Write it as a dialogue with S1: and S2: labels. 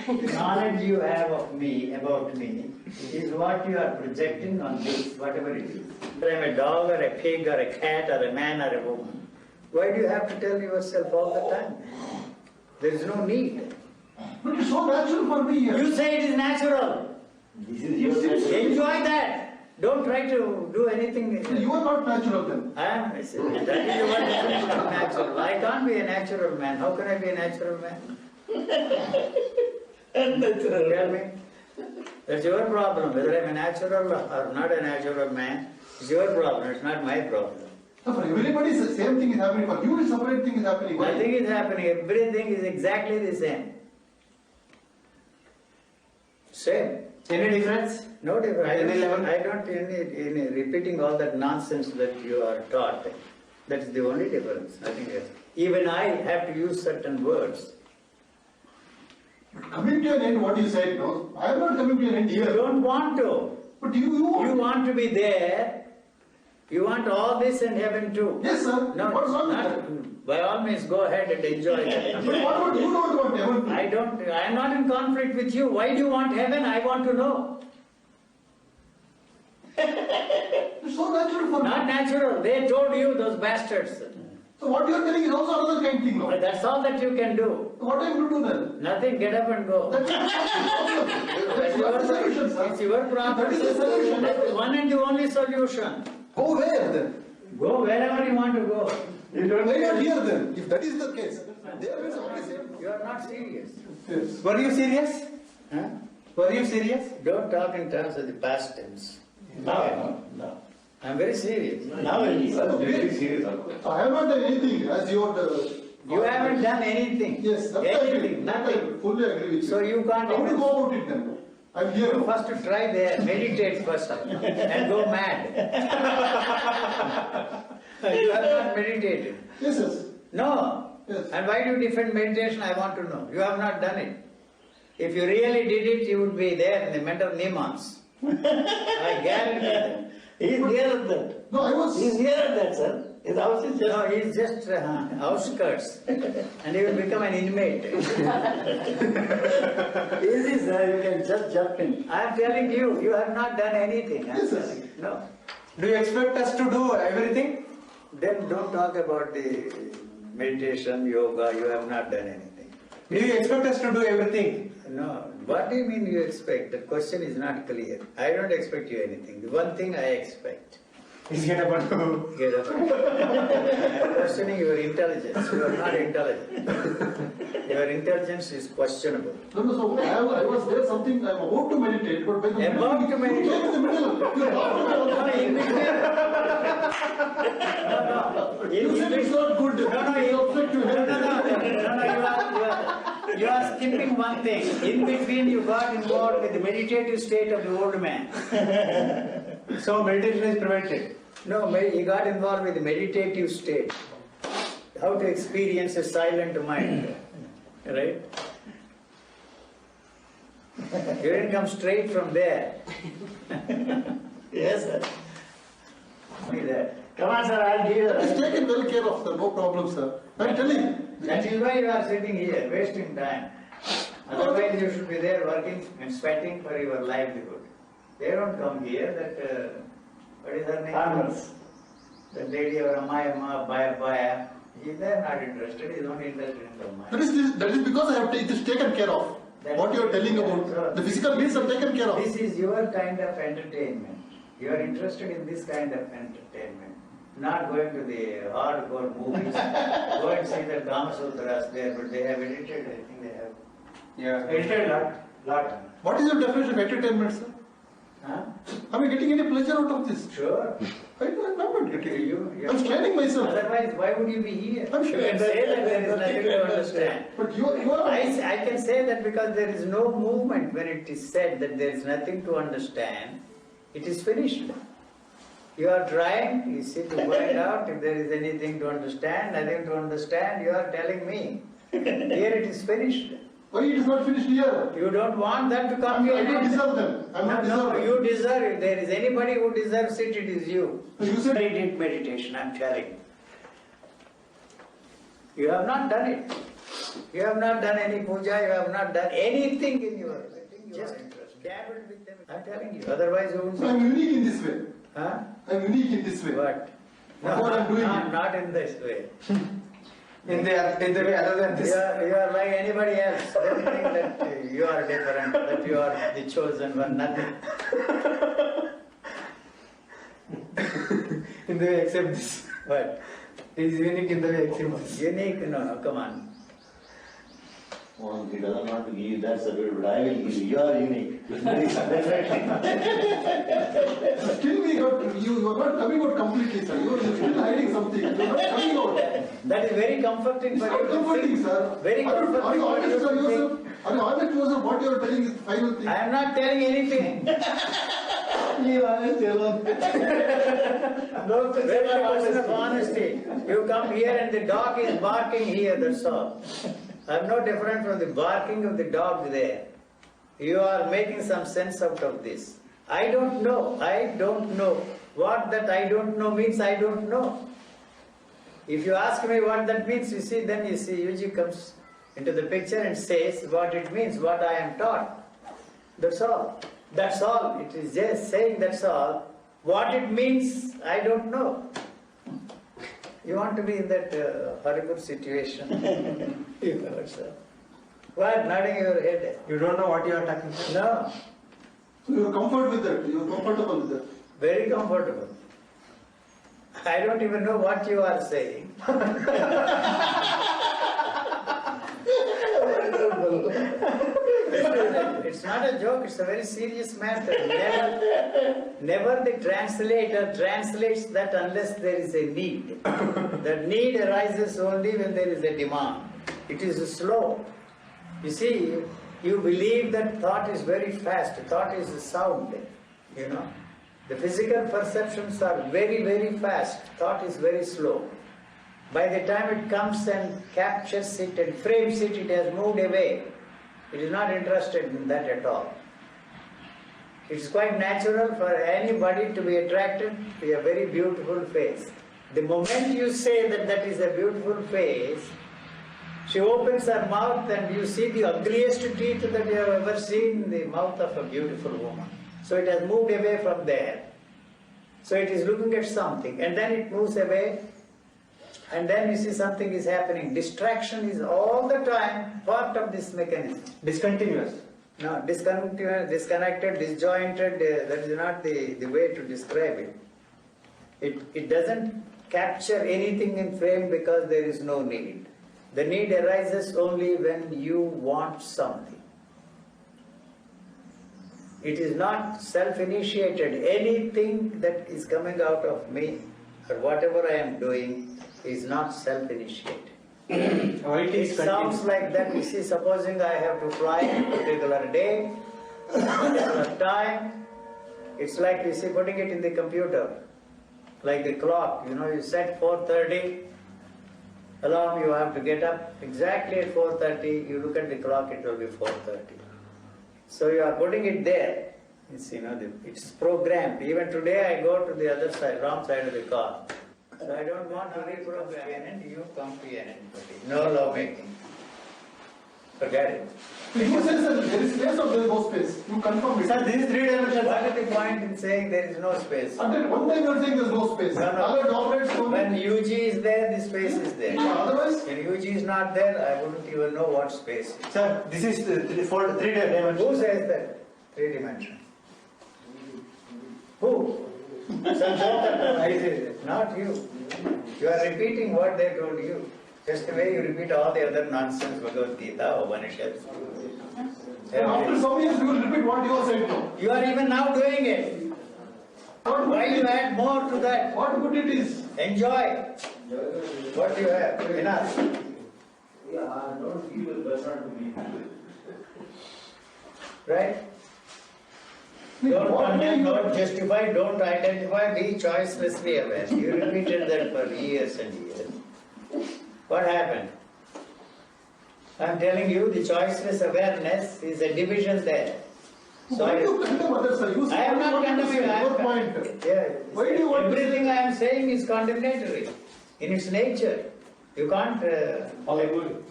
S1: The knowledge you have of me, about me, is what you are projecting on this, whatever it is. Whether I'm a dog or a pig or a cat or a man or a woman, why do you have to tell yourself all the time? There is no need.
S2: But it's so natural for me here.
S1: You say it is natural.
S3: This is your natural.
S1: Enjoy that. Don't try to do anything.
S2: You are not natural then.
S1: I am. That is your definition of natural. I can't be a natural man. How can I be a natural man?
S3: Unnatural.
S1: Tell me. That's your problem. Whether I'm a natural or not a natural man, it's your problem. It's not my problem.
S2: So for everybody, the same thing is happening. For you, a separate thing is happening. Why?
S1: Nothing is happening. Everything is exactly the same. Same.
S3: Any difference?
S1: No difference.
S3: Any level?
S1: I don't any repeating all that nonsense that you are taught. That is the only difference. Nothing else. Even I have to use certain words.
S2: Coming to an end, what you said, no? I am not coming to an end
S1: You
S2: here.
S1: don't want to.
S2: But you want.
S1: You want to be there. You want all this and heaven too.
S2: Yes, sir.
S1: No,
S2: What's wrong with
S1: not,
S2: that?
S1: by all means go ahead and enjoy it.
S2: But what about you don't want heaven?
S1: I am not in conflict with you. Why do you want heaven? I want to know.
S2: It's so natural for me.
S1: Not natural. They told you, those bastards.
S2: So what you are telling is also another kind thing, no?
S1: That's all that you can do.
S2: So what are you going to do then?
S1: Nothing. Get up and go.
S2: That's the solution, sir.
S1: It's your problem.
S2: That is the solution.
S1: That's the one and the only solution.
S2: Go where then?
S1: Go wherever you want to go.
S2: Why not here then? If that is the case, there is always
S1: You are not serious.
S2: yes.
S3: Were you serious?
S1: Huh?
S3: Were you serious?
S1: Don't talk in terms of the past tense.
S3: No.
S1: I'm very serious.
S3: Now it is.
S2: Very
S3: serious.
S2: I have not done anything as you are.
S1: You haven't done anything.
S2: Yes, that's I agree.
S1: Anything, nothing.
S2: I fully agree with you.
S1: So you can't
S2: How do you
S1: even-
S2: go about it then? I'm here.
S1: You first to try there, meditate first and go mad. You have not meditated.
S2: Yes, yes.
S1: No.
S2: Yes.
S1: And why do you defend meditation? I want to know. You have not done it. If you really did it, you would be there in the mental Niemans. I guarantee that.
S3: He is nearer that.
S2: No, I was.
S3: He is nearer that, sir. His house is just.
S1: No, he's just outskirts. And he will become an inmate.
S3: Easy, sir. You can just jump in.
S1: I am telling you, you have not done anything. I am
S2: Yes, sir.
S1: telling you. No.
S3: Do you expect us to do everything?
S1: Then don't talk about the meditation, yoga. You have not done anything.
S3: Do you expect us to do everything?
S1: No. What do you mean you expect? The question is not clear. I don't expect you anything. The one thing I expect.
S3: Is get up and do.
S1: Get up. I am questioning your intelligence. You are not intelligent. Your intelligence is questionable.
S2: No, no, so I was there something, I'm about to meditate, but when the
S1: About to meditate.
S2: You came in the middle. You talked
S1: No,
S2: about
S1: in between. No.
S2: You said it's not good.
S1: No,
S2: It's
S1: no,
S2: no,
S1: you are skipping one thing. In between, you got involved with the meditative state of the old man.
S3: So meditation is prevented.
S1: No, he got involved with the meditative state. How to experience a silent mind. Right? You didn't come straight from there.
S3: Yes, sir.
S1: See that.
S3: Come on, sir. I'll give you
S2: It's
S3: the.
S2: taken well care of, sir. No problem, sir. I'm telling.
S1: That is why you are sitting here, wasting time. Otherwise, you should be there working and sweating for your livelihood. They don't come here. That what is her name?
S3: Farmers.
S1: That lady or Amaya, Baya. They're not interested. He's only interested in the mind.
S2: That is because it is taken care of. What you are telling about, the physical needs are taken care of.
S1: This is your kind of entertainment. You are interested in this kind of entertainment. Not going to the hardcore movies. Go and see the Kama Sutras there, but they have edited. I think they have.
S3: Yeah.
S1: Edited lot.
S2: What is your definition of entertainment, sir?
S1: Huh?
S2: Are we getting any pleasure out of this?
S1: Sure.
S2: I'm not getting
S1: You-
S2: I'm straining myself.
S1: Otherwise, why would you be here?
S2: I'm sure.
S1: You can say that there is nothing to understand.
S2: But you are.
S1: I can say that because there is no movement when it is said that there is nothing to understand, it is finished. You are trying, you see, to find out if there is anything to understand, nothing to understand, you are telling me. Here it is finished.
S2: Why it is not finished here?
S1: You don't want that to come
S2: I
S1: here.
S2: don't deserve them. I'm not
S1: No,
S2: deserving.
S1: you deserve it. There is anybody who deserves it, it is you.
S2: You said
S1: I did meditation, I'm telling you. You have not done it. You have not done any puja, you have not done anything in your life. Just dabbled with them. I'm telling you. Otherwise, you won't.
S2: So I'm unique in this way.
S1: Huh?
S2: I'm unique in this way.
S1: What?
S2: Whatever I'm doing.
S1: Not in this way.
S3: In the way other than this.
S1: You are like anybody else. Don't think that you are different, that you are the chosen one, nothing.
S3: In the way except this.
S1: What?
S3: He is unique in the way except this.
S1: Unique? No, come on.
S4: Well, he doesn't want to give you that certificate, but I will give you. You are unique. Definitely.
S2: Still you are not coming out completely, sir. You are still hiding something. You are not coming out.
S1: That is very comforting
S2: It's
S1: for
S2: not
S1: you.
S2: comforting, sir.
S1: Very comforting.
S2: Are you
S1: for
S2: honest
S1: you
S2: to
S1: to
S2: yourself?
S1: think.
S2: Are you honest to yourself? What you are telling is the final thing.
S1: I am not telling anything.
S4: Be honest, alone.
S1: No, it's a question of honesty. You come here and the dog is barking here, that's all. I'm no different from the barking of the dog there. You are making some sense out of this. I don't know. I don't know. What that I don't know means, I don't know. If you ask me what that means, you see, then you see Yuji comes into the picture and says what it means, what I am taught. That's all. That's all. It is just saying that's all. What it means, I don't know. You want to be in that horrible situation? You know, sir. What? Nodding your head?
S3: You don't know what you are talking about.
S1: No.
S2: So you are comfortable with that. You are comfortable with that.
S1: Very comfortable. I don't even know what you are saying. It's not a joke, it's a very serious matter. Never the translator translates that unless there is a need. The need arises only when there is a demand. It is slow. You see, you believe that thought is very fast, thought is sound, you know. The physical perceptions are very, very fast, thought is very slow. By the time it comes and captures it and frames it, it has moved away. It is not interested in that at all. It is quite natural for anybody to be attracted to a very beautiful face. The moment you say that that is a beautiful face, she opens her mouth and you see the ugliest teeth that you have ever seen in the mouth of a beautiful woman. So it has moved away from there. So it is looking at something and then it moves away. And then you see something is happening. Distraction is all the time part of this mechanism.
S3: Discontinuous.
S1: No, discontinuous, disconnected, disjointed, that is not the way to describe it. It doesn't capture anything in frame because there is no need. The need arises only when you want something. It is not self-initiated. Anything that is coming out of me or whatever I am doing is not self-initiated.
S3: Or it is
S1: It sounds like that. You see, supposing I have to fly a particular day, particular time, it's like, you see, putting it in the computer, like the clock, you know, you set 4:30, alarm, you have to get up exactly at 4:30, you look at the clock, it will be 4:30. So you are putting it there. It's, you know, it's programmed. Even today I go to the other side, wrong side of the car. So I don't want to reprogram and you come to an end. No law making. Forget it.
S2: You say, sir, there is space or there is no space. You confirm it.
S3: Sir, this is 3 dimensional.
S1: What is the point in saying there is no space?
S2: At that one time you are saying there is no space.
S1: No.
S2: Other operates so
S1: When UG is there, the space is there.
S2: Otherwise,
S1: When UG is not there, I wouldn't even know what space is.
S3: Sir, this is 3
S1: Who
S3: dimensional.
S1: says that? 3 dimension. Who? I say, not you. You are repeating what they told you. Just the way you repeat all the other nonsense, Bhagavad Gita, Upanishads.
S2: after some years you will repeat what you are saying now.
S1: You are even now doing it. Why you add more to that?
S2: What good it is?
S1: Enjoy what you have. Enough.
S4: Don't give a person to me.
S1: Right? Don't condemn, don't justify, don't identify, be choicelessly aware. You repeated that for years and years. What happened? I am telling you, the choiceless awareness is a division there. So
S2: Why do you condemn others, sir? You
S1: I am not condemning. I
S2: your
S1: am
S2: point.
S1: Yeah,
S2: Why do you want to
S1: everything I am saying is condemnatory in its nature. You can't.
S3: All I do.